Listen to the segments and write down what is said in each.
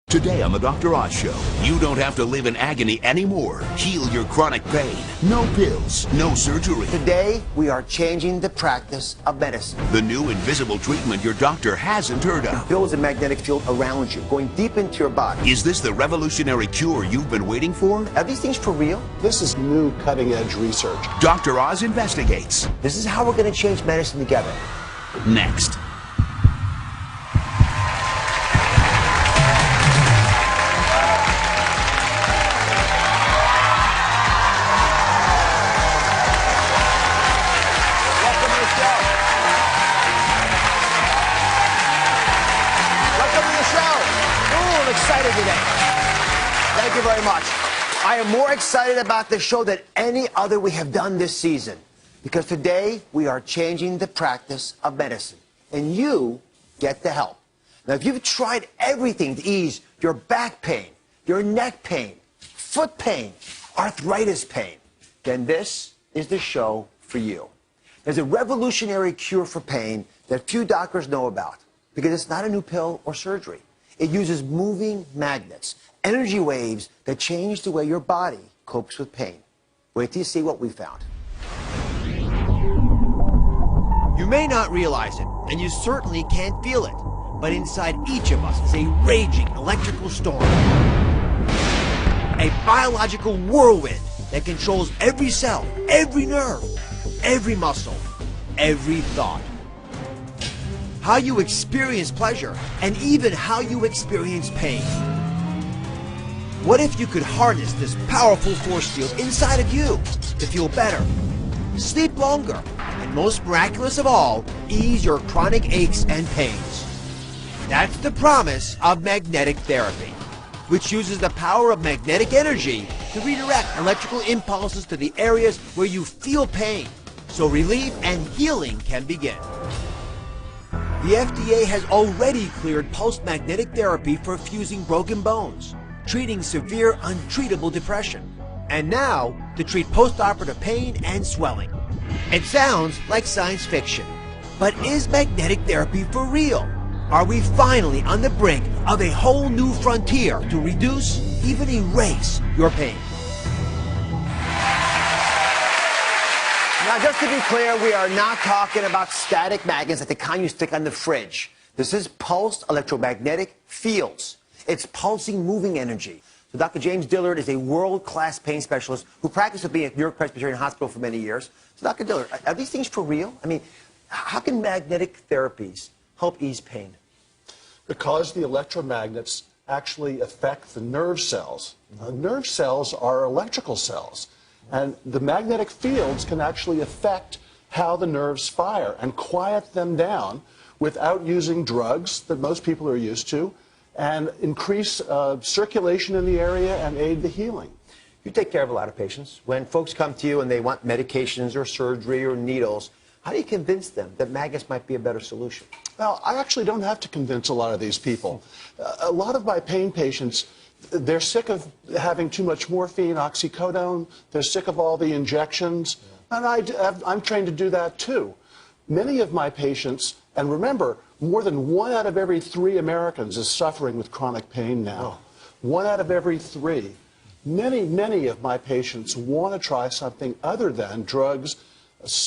Today on the Dr. Oz Show, you don't have to live in agony anymore. Heal your chronic pain. No pills, no surgery. Today, we are changing the practice of medicine. The new invisible treatment your doctor hasn't heard of. It builds a magnetic field around you, going deep into your body. Is this the revolutionary cure you've been waiting for? Are these things for real? This is new cutting-edge research. Dr. Oz investigates. This is how we're going to change medicine together. Next. Excited today. Thank you very much. I am more excited about this show than any other we have done this season, because today we are changing the practice of medicine, and you get the help. Now, if you've tried everything to ease your back pain, your neck pain, foot pain, arthritis pain, then this is the show for you. There's a revolutionary cure for pain that few doctors know about, because it's not a new pill or surgery. It uses moving magnets, energy waves that change the way your body copes with pain. Wait till you see what we found. You may not realize it, and you certainly can't feel it, but inside each of us is a raging electrical storm. A biological whirlwind that controls every cell, every nerve, every muscle, every thought. How you experience pleasure, and even how you experience pain. What if you could harness this powerful force field inside of you to feel better, sleep longer, and most miraculous of all, ease your chronic aches and pains? That's the promise of magnetic therapy, which uses the power of magnetic energy to redirect electrical impulses to the areas where you feel pain, so relief and healing can begin. The FDA has already cleared pulse magnetic therapy for fusing broken bones, treating severe untreatable depression, and now to treat postoperative pain and swelling. It sounds like science fiction, but is magnetic therapy for real? Are we finally on the brink of a whole new frontier to reduce, even erase, your pain? Now, just to be clear, we are not talking about static magnets like the kind you stick on the fridge. This is pulsed electromagnetic fields. It's pulsing, moving energy. So Dr. James Dillard is a world-class pain specialist who practiced with me at New York Presbyterian Hospital for many years. So Dr. Dillard, are these things for real? I mean, how can magnetic therapies help ease pain? Because the electromagnets actually affect the nerve cells. Nerve cells are electrical cells. And the magnetic fields can actually affect how the nerves fire and quiet them down without using drugs that most people are used to, and increase circulation in the area and aid the healing. You take care of a lot of patients. When folks come to you and they want medications or surgery or needles, how do you convince them that magnets might be a better solution? Well, I actually don't have to convince a lot of these people. A lot of my pain patients, they're sick of having too much morphine, oxycodone. They're sick of all the injections. And I'm trained to do that too. Many of my patients, and remember, more than 1 out of every 3 Americans is suffering with chronic pain now. 1 out of every 3. Many of my patients want to try something other than drugs,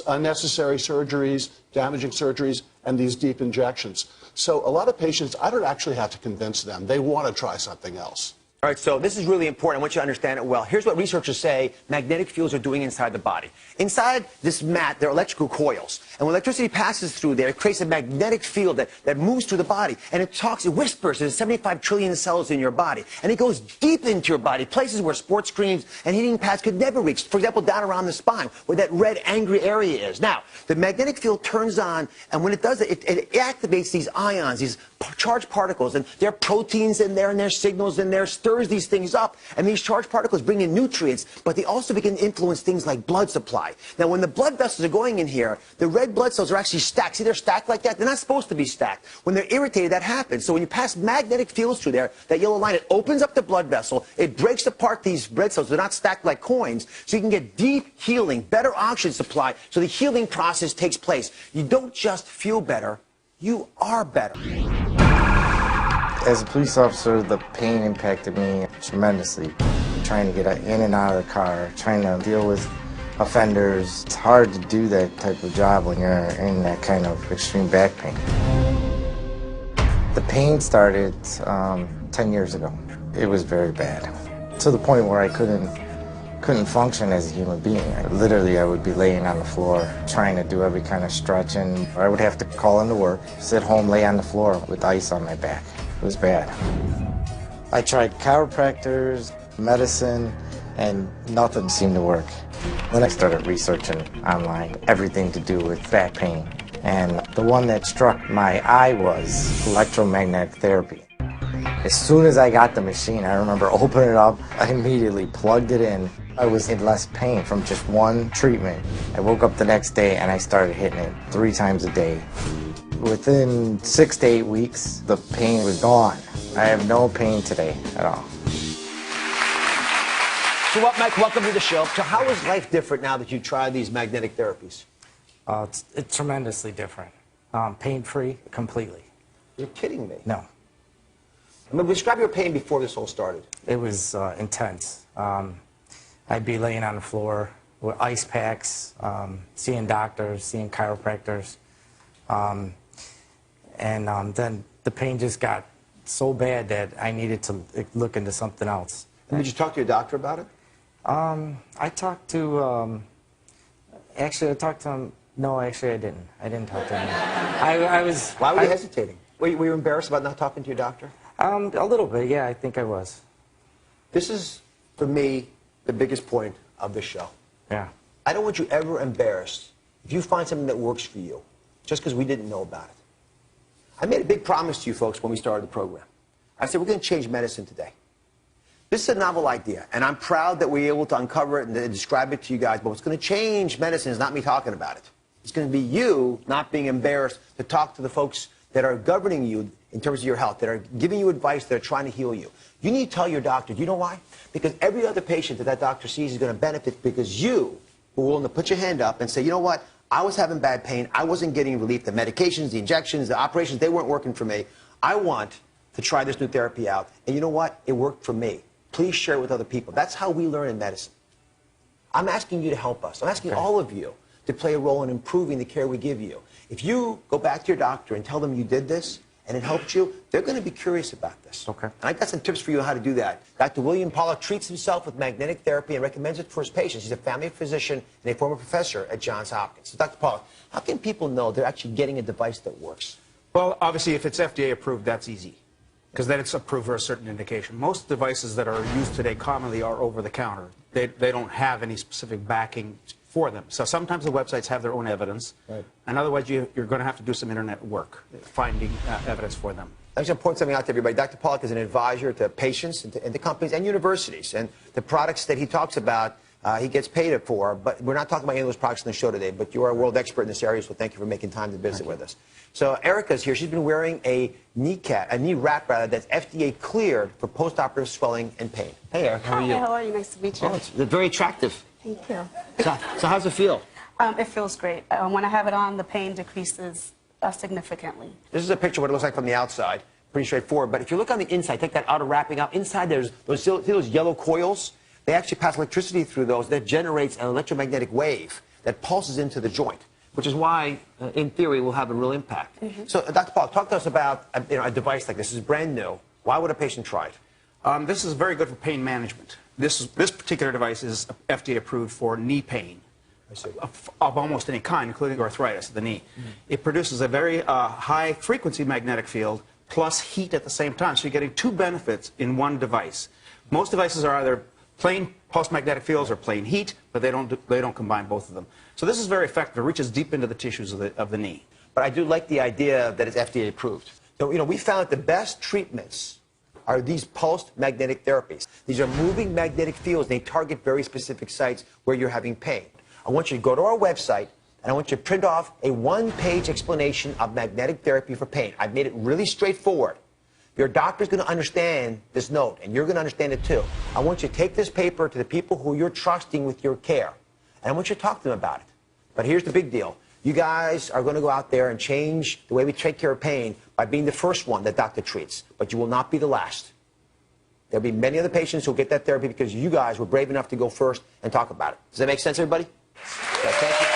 unnecessary surgeries, damaging surgeries, and these deep injections. So a lot of patients, I don't actually have to convince them. They want to try something else. All right, so this is really important. I want you to understand it well. Here's what researchers say magnetic fields are doing inside the body. Inside this mat, there are electrical coils. And when electricity passes through there, it creates a magnetic field that moves through the body. And it whispers. There's 75 trillion cells in your body. And it goes deep into your body, places where sports screens and heating pads could never reach. For example, down around the spine, where that red, angry area is. Now, the magnetic field turns on, and when it does it, it activates these ions, these charged particles. And there are proteins in there, and there's signals in there, stirs these things up. And these charged particles bring in nutrients, but they also begin to influence things like blood supply. Now, when the blood vessels are going in here, the red blood cells are actually stacked. See, they're stacked like that. They're not supposed to be stacked. When they're irritated, that happens. So when you pass magnetic fields through there, that yellow line, it opens up the blood vessel. It breaks apart these red cells. They're not stacked like coins. So you can get deep healing, better oxygen supply. So the healing process takes place. You don't just feel better. You are better. As a police officer, the pain impacted me tremendously. Trying to get in and out of the car, trying to deal with offenders. It's hard to do that type of job when you're in that kind of extreme back pain. The pain started 10 years ago. It was very bad, to the point where I couldn't function as a human being. Literally, I would be laying on the floor, trying to do every kind of stretching. I would have to call into work, sit home, lay on the floor with ice on my back. It was bad. I tried chiropractors, medicine, and nothing seemed to work. Then I started researching online everything to do with back pain. And the one that struck my eye was electromagnetic therapy. As soon as I got the machine, I remember opening it up, I immediately plugged it in. I was in less pain from just one treatment. I woke up the next day and I started hitting it 3 times a day. Within 6 to 8 weeks, the pain was gone. I have no pain today at all. So what, Mike, welcome to the show. So how is life different now that you tried these magnetic therapies? It's tremendously different. Pain-free, completely. You're kidding me. No. I mean, describe your pain before this all started. It was intense. I'd be laying on the floor with ice packs, seeing doctors, seeing chiropractors. And then the pain just got so bad that I needed to look into something else. And did you talk to your doctor about it? I talked to, actually I talked to him, no, actually I didn't. I didn't talk to him. I was... Why were you hesitating? Were you embarrassed about not talking to your doctor? A little bit, yeah, I think I was. This is, for me, the biggest point of the show. Yeah. I don't want you ever embarrassed if you find something that works for you, just because we didn't know about it. I made a big promise to you folks when we started the program. I said, we're going to change medicine today. This is a novel idea, and I'm proud that we're able to uncover it and describe it to you guys, but what's going to change medicine is not me talking about it. It's going to be you not being embarrassed to talk to the folks that are governing you in terms of your health, that are giving you advice, that are trying to heal you. You need to tell your doctor. Do you know why? Because every other patient that that doctor sees is going to benefit because you were willing to put your hand up and say, you know what? I was having bad pain. I wasn't getting relief. The medications, the injections, the operations, they weren't working for me. I want to try this new therapy out. And you know what? It worked for me. Please share it with other people. That's how we learn in medicine. I'm asking you to help us. I'm asking all of you to play a role in improving the care we give you. If you go back to your doctor and tell them you did this and it helped you, they're going to be curious about this. Okay. And I got some tips for you on how to do that. Dr. William Pollack treats himself with magnetic therapy and recommends it for his patients. He's a family physician and a former professor at Johns Hopkins. So, Dr. Pollack, how can people know they're actually getting a device that works? Well, obviously, if it's FDA approved, that's easy, because then it's approved for a certain indication. Most devices that are used today commonly are over-the-counter. They don't have any specific backing for them. So sometimes the websites have their own evidence, right, and otherwise you're going to have to do some internet work finding evidence for them. I'm just going to point something out to everybody. Dr. Pollack is an advisor to patients and to companies and universities. And the products that he talks about, he gets paid for. But we're not talking about any of those products in the show today. But you are a world expert in this area, so thank you for making time to visit with us. So Erica's here. She's been wearing a knee wrap, that's FDA cleared for postoperative swelling and pain. Hey, Erica, how are you? Hi, how are you? Nice to meet you. Oh, it's very attractive. Thank you. So how's it feel? It feels great. When I have it on, the pain decreases significantly. This is a picture of what it looks like from the outside. Pretty straightforward. But if you look on the inside, take that outer wrapping out. Inside, there's those yellow coils. They actually pass electricity through those. That generates an electromagnetic wave that pulses into the joint, which is why, in theory, will have a real impact. So, Dr. Pollack, talk to us about a device like this. This is brand new. Why would a patient try it? This is very good for pain management. This particular device is FDA approved for knee pain of almost any kind, including arthritis of the knee. It produces a very high-frequency magnetic field plus heat at the same time, so you're getting 2 benefits in one device. Most devices are either plain pulse magnetic fields or plain heat, but they don't combine both of them. So this is very effective. It reaches deep into the tissues of the knee. But I do like the idea that it's FDA approved. So, we found that the best treatments are these pulsed magnetic therapies. These are moving magnetic fields. They target very specific sites where you're having pain. I want you to go to our website, and I want you to print off a 1-page explanation of magnetic therapy for pain. I've made it really straightforward. Your doctor's going to understand this note, and you're going to understand it too. I want you to take this paper to the people who you're trusting with your care, and I want you to talk to them about it. But here's the big deal. You guys are going to go out there and change the way we take care of pain by being the first one that doctor treats. But you will not be the last. There'll be many other patients who'll get that therapy because you guys were brave enough to go first and talk about it. Does that make sense, everybody? Okay, thank you.